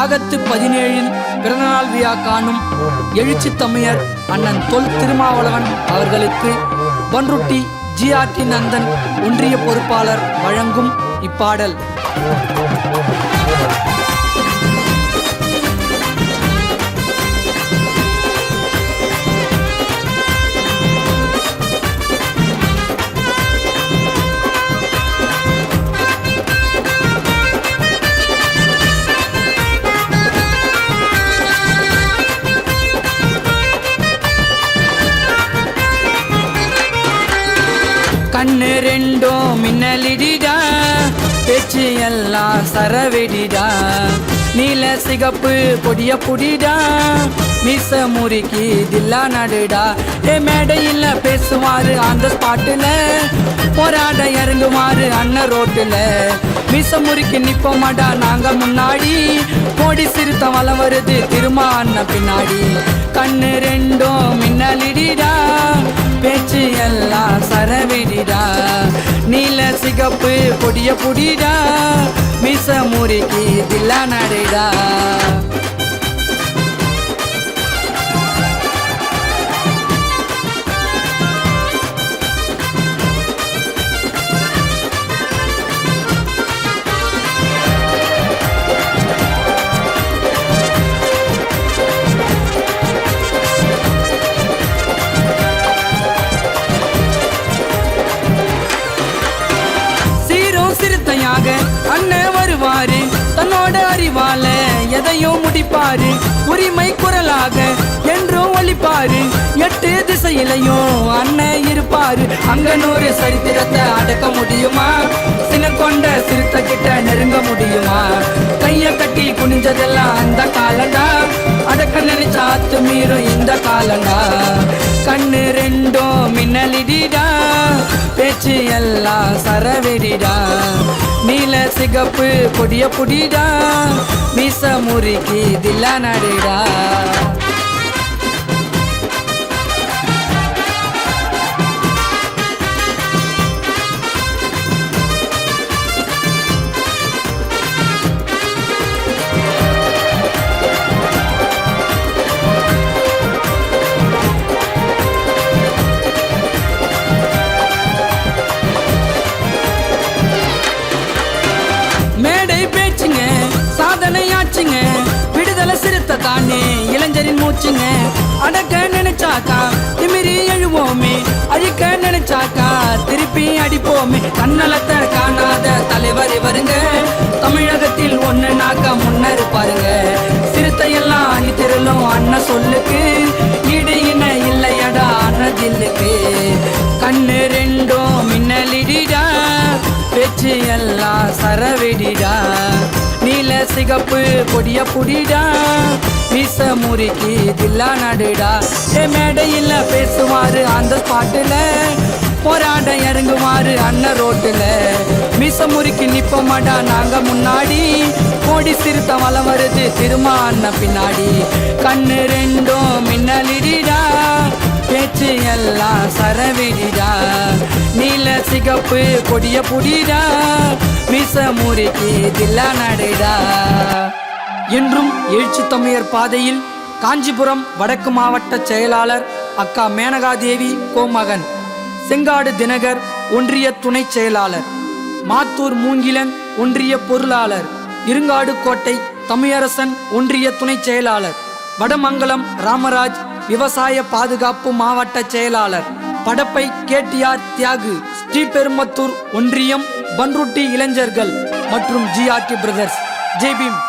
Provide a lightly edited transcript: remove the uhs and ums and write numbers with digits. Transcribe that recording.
ஆகத்து 17 பிறந்தநாள் விழா காணும் எழுச்சி தம்மையர் அண்ணன் தொல் திருமாவளவன் அவர்களுக்கு பன்ருட்டி ஜிஆர்டி நந்தன் ஒன்றிய பொறுப்பாளர் வழங்கும் இப்பாடல். கண்ணு ரெண்டும் மின்னலிடிடா, பேச்சு எல்லாம் சரவெடிடா, நீல சிகப்பு பொடிய புடிடா, மீச முறுக்கி தில்லா நடுடா. மேடையில் பேசுவாரு அந்த ஸ்பாட்டுல, போராட இறங்குவாரு அண்ணன் ரோட்டுல, மீச முறுக்கி நிப்போமாடா நாங்க முன்னாடி, கோடி சிறுத்த வளம் வருது திருமா அண்ணன் பின்னாடி. கண்ணு ரெண்டும் மின்னலிடிடா, பேச்சு எல்லாம் சரவெடிடா, நீல சிகப்பு பொடிய புடிடா, மீச முறுக்கி தில்லா நடுடா. அண்ணன் வருவாரு தன்னோட அறிவால எதையும் முடிப்பாரு, உரிமை குரலாக என்றும் ஒலிப்பாரு, 8 திசையிலையும் அண்ணன் இருப்பாரு. அங்க 100 சரித்திரத்தை அடக்க முடியுமா, சின்ன கொண்ட சிறுத்த கிட்ட நெருங்க முடியுமா, கைய கட்டி குனிஞ்சதெல்லாம் அந்த காலண்டா, அடக்க நினைச்சா மீறும் இந்த காலண்டா. கண்ணு ரெண்டும் மின்னலிடிடா, பேச்சு எல்லாம் சரவெடிடா, நீல சிகப்பு பொடிய புடிடா, மீச முறுக்கி தில்லா நடுடா. மேடை பேச்சுங்க சாதனையாச்சுங்க, விடுதலை சிறுத்தை தானே இளைஞரின் மூச்சுங்க. அடக்க நினைச்சாக்கா திமிரி எழுவோமே, அழிக்க நினைச்சாக்கா திருப்பி அடிப்போமே. தன்னலத்தை காணாத தலைவர் வருங்க, தமிழகத்தில் ஒண்ணு நாக்க முன்னர் பாருங்க. சிறுத்தையெல்லாம் அணி திரளும் அண்ணன் சொல்லுக்கு, ஈடு இன இல்லையடா அண்ணதில்லுக்கு. கண்ணு ரெண்டும் மின்னலிடிடா, பேச்சு எல்லாம் சரவெடிடா, நீல சிகப்பு பொடிய புடிடா, மீச முறுக்கி தில்லா நடுடா. மேடையில் பேசுவாரு அந்த ஸ்பாட்டுல, போராட இறங்குவாரு அண்ணன் ரோட்டுல, மீச முறுக்கி நிப்போமாடா நாங்க முன்னாடி, கோடி சிறுத்த வளம் வருது திருமா அண்ணன் பின்னாடி. கண்ணு ரெண்டும் மின்னலிடிடா, பேச்சு எல்லாம் சரவெடிடா, நீல சிகப்பு பொடிய புடிடா, மீச முறுக்கி தில்லா நடுடா. என்றும் எழுச்சி தம்மையர் பாதையில் காஞ்சிபுரம் வடக்கு மாவட்ட செயலாளர் அக்கா மேனகாதேவி கோமகன், செங்காடு தினகர் ஒன்றிய துணை செயலாளர், மாத்தூர் மூங்கிலன் ஒன்றிய பொருளாளர், இருங்காடு கோட்டை தமிழரசன் ஒன்றிய துணை செயலாளர், வடமங்கலம் ராமராஜ் விவசாய பாதுகாப்பு மாவட்ட செயலாளர், படப்பை கேடிஆர் தியாகு, ஸ்ரீபெரும்புத்தூர் ஒன்றியம் பன்ருட்டி இளைஞர்கள் மற்றும் ஜிஆர்டி பிரதர்ஸ். ஜெய் பீம்.